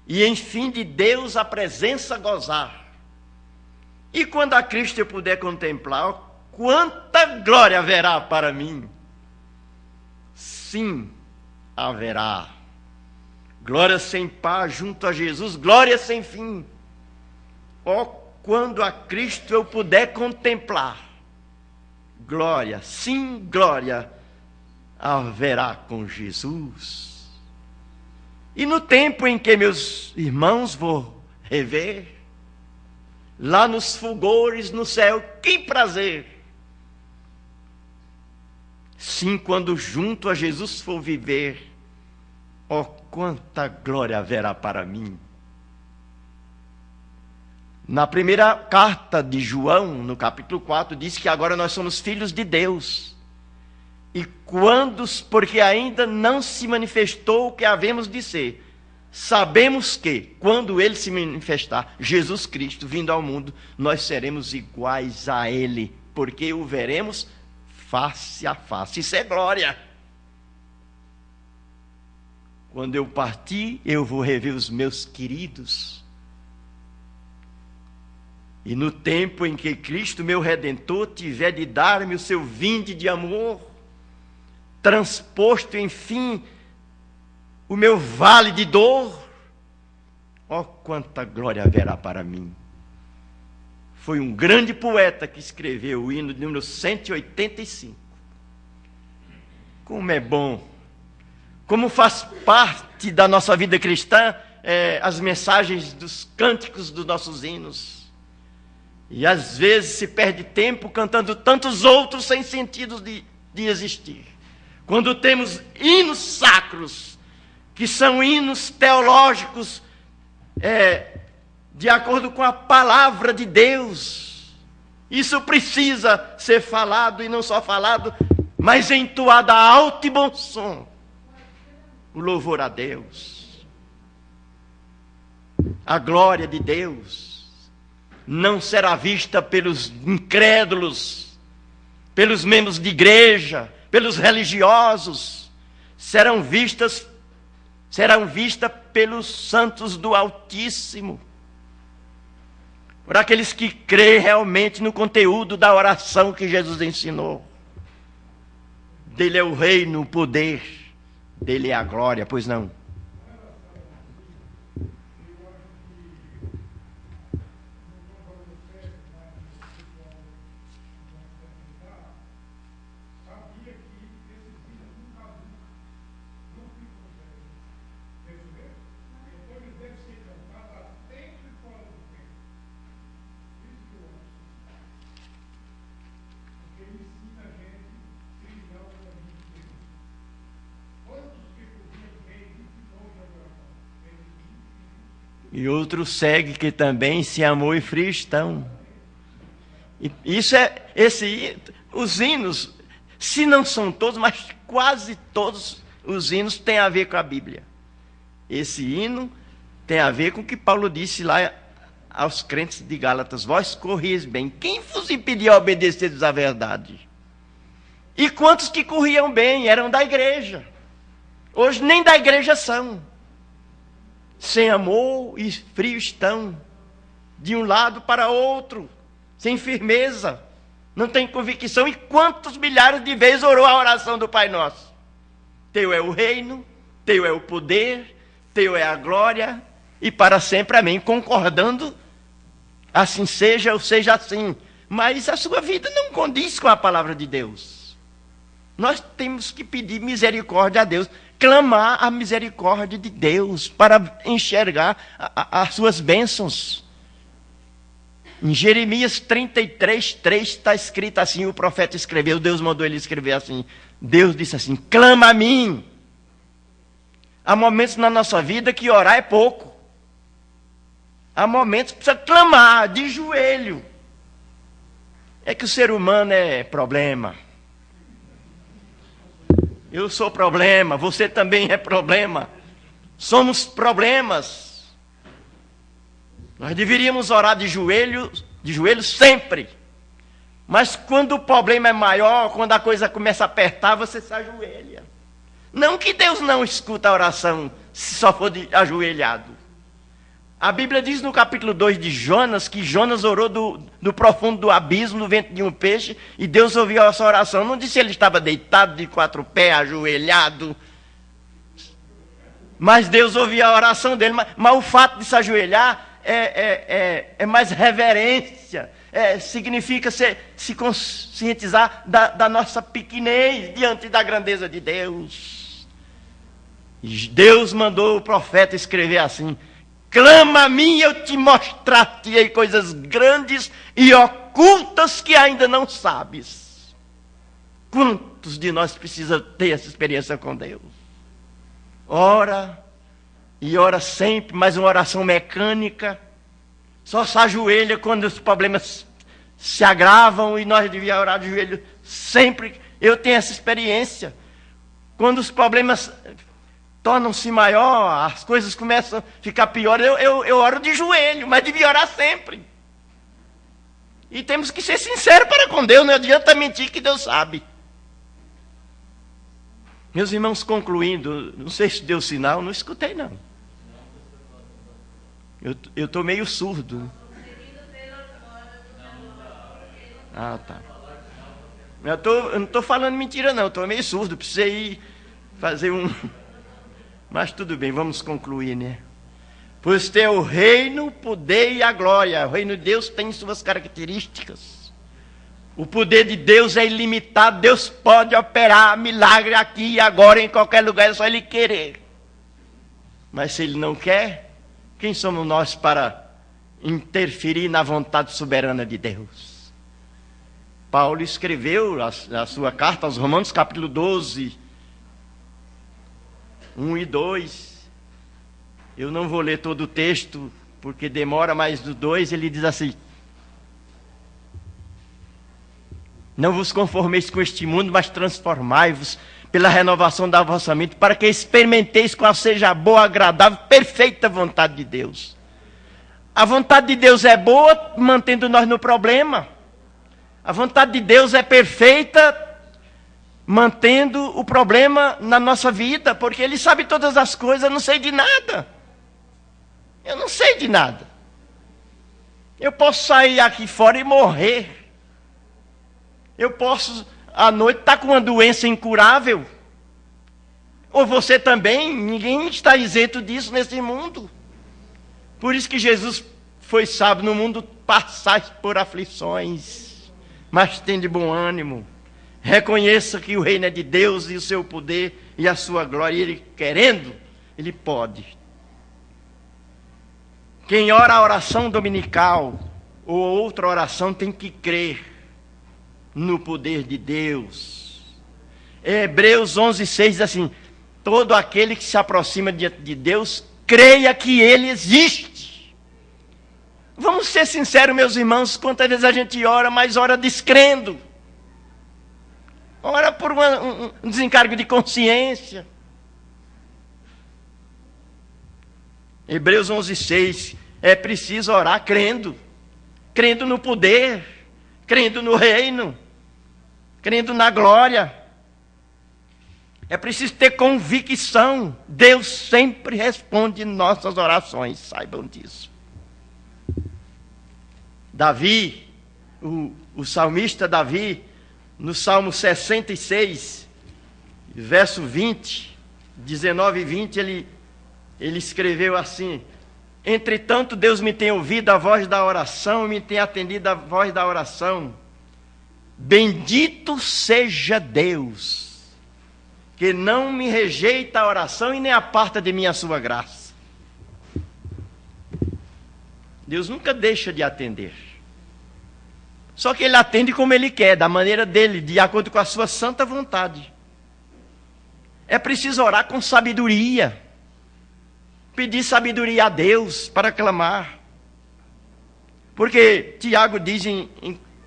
e enfim de Deus a presença gozar, e quando a Cristo eu puder contemplar, quanta glória haverá para mim. Sim, haverá glória sem par junto a Jesus, glória sem fim. Oh, quando a Cristo eu puder contemplar, glória, sim, glória haverá com Jesus. E no tempo em que meus irmãos vou rever, lá nos fulgores no céu, que prazer! Sim, quando junto a Jesus for viver, oh, quanta glória haverá para mim. Na primeira carta de João, no capítulo 4, diz que agora nós somos filhos de Deus. E porque ainda não se manifestou o que havemos de ser, sabemos que, quando Ele se manifestar, Jesus Cristo vindo ao mundo, nós seremos iguais a Ele, porque o veremos face a face. Isso é glória. Quando eu partir, eu vou rever os meus queridos. E no tempo em que Cristo, meu Redentor, tiver de dar-me o seu vinde de amor, transposto, enfim, o meu vale de dor, oh, quanta glória haverá para mim. Foi um grande poeta que escreveu o hino de número 185. Como é bom como faz parte da nossa vida cristã, as mensagens dos cânticos dos nossos hinos. E às vezes se perde tempo cantando tantos outros sem sentido de existir. Quando temos hinos sacros, que são hinos teológicos, de acordo com a palavra de Deus, isso precisa ser falado, e não só falado, mas entoado a alto e bom som. O louvor a Deus. A glória de Deus não será vista pelos incrédulos, pelos membros de igreja, pelos religiosos. Serão vistas pelos santos do Altíssimo. Por aqueles que creem realmente no conteúdo da oração que Jesus ensinou. Dele é o reino, o poder, dele é a glória, pois não? E outro segue que também se amou e frio estão. E isso os hinos, se não são todos, mas quase todos os hinos têm a ver com a Bíblia. Esse hino tem a ver com o que Paulo disse lá aos crentes de Gálatas: vós corrieis bem, quem vos impediu a obedecer à verdade? E quantos que corriam bem eram da igreja? Hoje nem da igreja são. Sem amor e frio estão, de um lado para outro, sem firmeza, não tem convicção. E quantos milhares de vezes orou a oração do Pai Nosso? Teu é o reino, teu é o poder, teu é a glória, e para sempre, amém. Concordando, assim seja ou seja assim. Mas a sua vida não condiz com a palavra de Deus. Nós temos que pedir misericórdia a Deus, clamar a misericórdia de Deus para enxergar as suas bênçãos. Em Jeremias 33:3 está escrito assim, o profeta escreveu, Deus mandou ele escrever assim. Deus disse assim: clama a mim. Há momentos na nossa vida que orar é pouco. Há momentos que precisa clamar de joelho. É que o ser humano é problema. Eu sou problema, você também é problema. Somos problemas. Nós deveríamos orar de joelho sempre. Mas quando o problema é maior, quando a coisa começa a apertar, você se ajoelha. Não que Deus não escuta a oração se só for ajoelhado. A Bíblia diz no capítulo 2 de Jonas, que Jonas orou do profundo do abismo, no ventre de um peixe, e Deus ouviu a sua oração. Não disse que ele estava deitado de 4 pés, ajoelhado. Mas Deus ouviu a oração dele. Mas o fato de se ajoelhar é mais reverência. Significa se conscientizar da nossa pequenez diante da grandeza de Deus. E Deus mandou o profeta escrever assim: clama a mim, eu te mostrar-te-ei coisas grandes e ocultas que ainda não sabes. Quantos de nós precisa ter essa experiência com Deus? Ora, e ora sempre, mas uma oração mecânica. Só se ajoelha quando os problemas se agravam, e nós devíamos orar de joelho sempre. Eu tenho essa experiência. Quando os problemas tornam-se maior, as coisas começam a ficar pior, eu oro de joelho, mas devia orar sempre. E temos que ser sinceros para com Deus, não adianta mentir que Deus sabe. Meus irmãos, concluindo, não sei se deu sinal, não escutei não. Eu estou meio surdo. Ah, tá. Eu não estou falando mentira não, eu estou meio surdo, precisei fazer Mas tudo bem, vamos concluir, né? Pois tem o reino, o poder e a glória. O reino de Deus tem suas características. O poder de Deus é ilimitado. Deus pode operar milagre aqui e agora, em qualquer lugar, é só Ele querer. Mas se Ele não quer, quem somos nós para interferir na vontade soberana de Deus? Paulo escreveu a sua carta aos Romanos, capítulo 12, 1 e 2. Eu não vou ler todo o texto, porque demora, mas no 2 ele diz assim: não vos conformeis com este mundo, mas transformai-vos pela renovação da vossa mente, para que experimenteis qual seja a boa, agradável, perfeita vontade de Deus. A vontade de Deus é boa, mantendo nós no problema. A vontade de Deus é perfeita, mantendo o problema na nossa vida, porque Ele sabe todas as coisas. Eu não sei de nada. Eu não sei de nada. Eu posso sair aqui fora e morrer. Eu posso, à noite, estar com uma doença incurável. Ou você também. Ninguém está isento disso nesse mundo. Por isso que Jesus foi sábio: no mundo passais por aflições, mas tende bom ânimo. Reconheça que o reino é de Deus e o seu poder e a sua glória. E Ele querendo, Ele pode. Quem ora a oração dominical ou outra oração tem que crer no poder de Deus. Hebreus 11:6 diz assim: todo aquele que se aproxima de Deus, creia que Ele existe. Vamos ser sinceros, meus irmãos, quantas vezes a gente ora, mas ora descrendo. Ora por um desencargo de consciência. Hebreus 11:6, é preciso orar crendo. Crendo no poder, crendo no reino, crendo na glória. É preciso ter convicção. Deus sempre responde nossas orações, saibam disso. Davi, o salmista Davi, no Salmo 66, verso 20, 19 e 20, ele escreveu assim: entretanto, Deus me tem ouvido a voz da oração, e me tem atendido a voz da oração. Bendito seja Deus, que não me rejeita a oração e nem aparta de mim a sua graça. Deus nunca deixa de atender. Só que Ele atende como Ele quer, da maneira dEle, de acordo com a sua santa vontade. É preciso orar com sabedoria. Pedir sabedoria a Deus para clamar. Porque Tiago diz em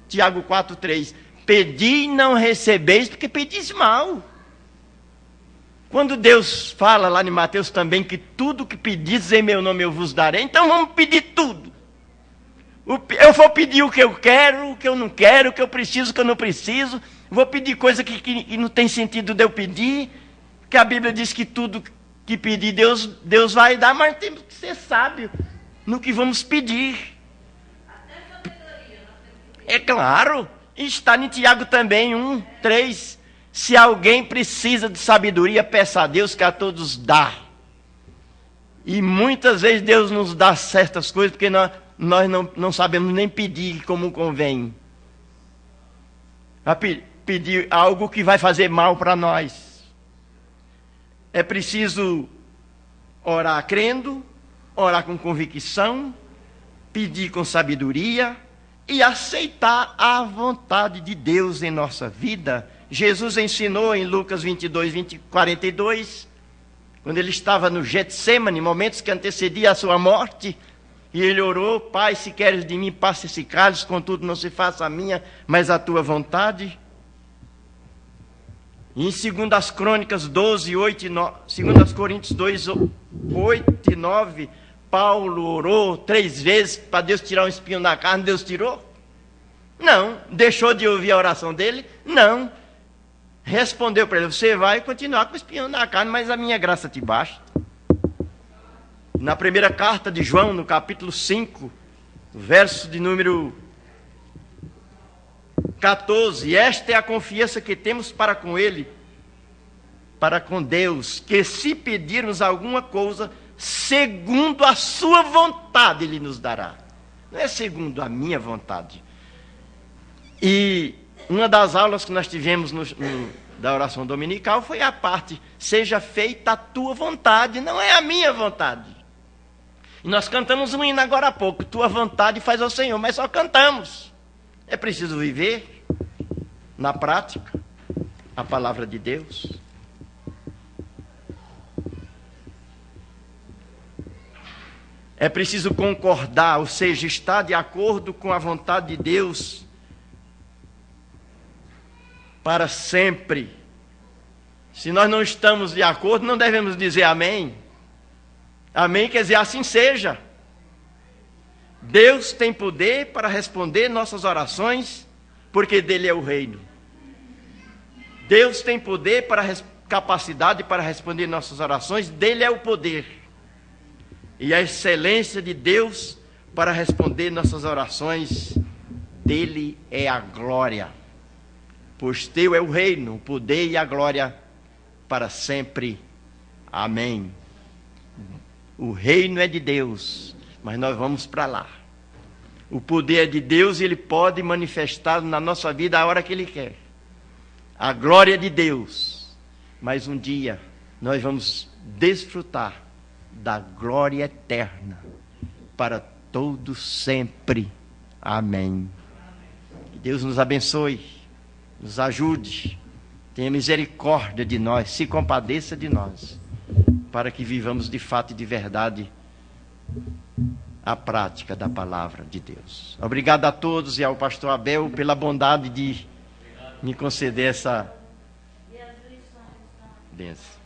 Tiago 4:3, pedi e não recebeis porque pedis mal. Quando Deus fala lá em Mateus também que tudo que pedis em meu nome eu vos darei, então vamos pedir tudo. Eu vou pedir o que eu quero, o que eu não quero, o que eu preciso, o que eu não preciso. Vou pedir coisa que não tem sentido de eu pedir, porque a Bíblia diz que tudo que pedir Deus vai dar, mas temos que ser sábio no que vamos pedir. É claro, está em Tiago também 1:3. Se alguém precisa de sabedoria, peça a Deus que a todos dá. E muitas vezes Deus nos dá certas coisas porque nós não sabemos nem pedir como convém. Pedir algo que vai fazer mal para nós. É preciso orar crendo, orar com convicção, pedir com sabedoria e aceitar a vontade de Deus em nossa vida. Jesus ensinou em Lucas 22:42, quando ele estava no Getsêmani, momentos que antecediam a sua morte, e ele orou: Pai, se queres de mim, passe esse cálice, contudo não se faça a minha, mas a tua vontade. E em 2 Crônicas 12, 8 e 9, 2 Coríntios 2, 8 e 9, Paulo orou 3 vezes para Deus tirar um espinho da carne. Deus tirou? Não. Deixou de ouvir a oração dele? Não. Respondeu para ele: você vai continuar com o espinho na carne, mas a minha graça te basta. Na primeira carta de João, no capítulo 5, verso de número 14, esta é a confiança que temos para com Ele, para com Deus, que se pedirmos alguma coisa, segundo a sua vontade, Ele nos dará. Não é segundo a minha vontade. E uma das aulas que nós tivemos da oração dominical foi a parte: seja feita a tua vontade, não é a minha vontade. E nós cantamos um hino agora há pouco: tua vontade faz ao Senhor, mas só cantamos. É preciso viver na prática a palavra de Deus. É preciso concordar, ou seja, estar de acordo com a vontade de Deus para sempre. Se nós não estamos de acordo, não devemos dizer amém. Amém quer dizer assim seja. Deus tem poder para responder nossas orações, porque dele é o reino. Deus tem poder capacidade para responder nossas orações, dele é o poder. E a excelência de Deus para responder nossas orações, dele é a glória. Pois teu é o reino, o poder e a glória para sempre. Amém. O reino é de Deus, mas nós vamos para lá. O poder é de Deus e ele pode manifestar na nossa vida a hora que ele quer. A glória é de Deus, mas um dia nós vamos desfrutar da glória eterna para todo sempre. Amém. Que Deus nos abençoe, nos ajude, tenha misericórdia de nós, se compadeça de nós, para que vivamos de fato e de verdade a prática da palavra de Deus. Obrigado a todos e ao pastor Abel pela bondade de me conceder essa bênção.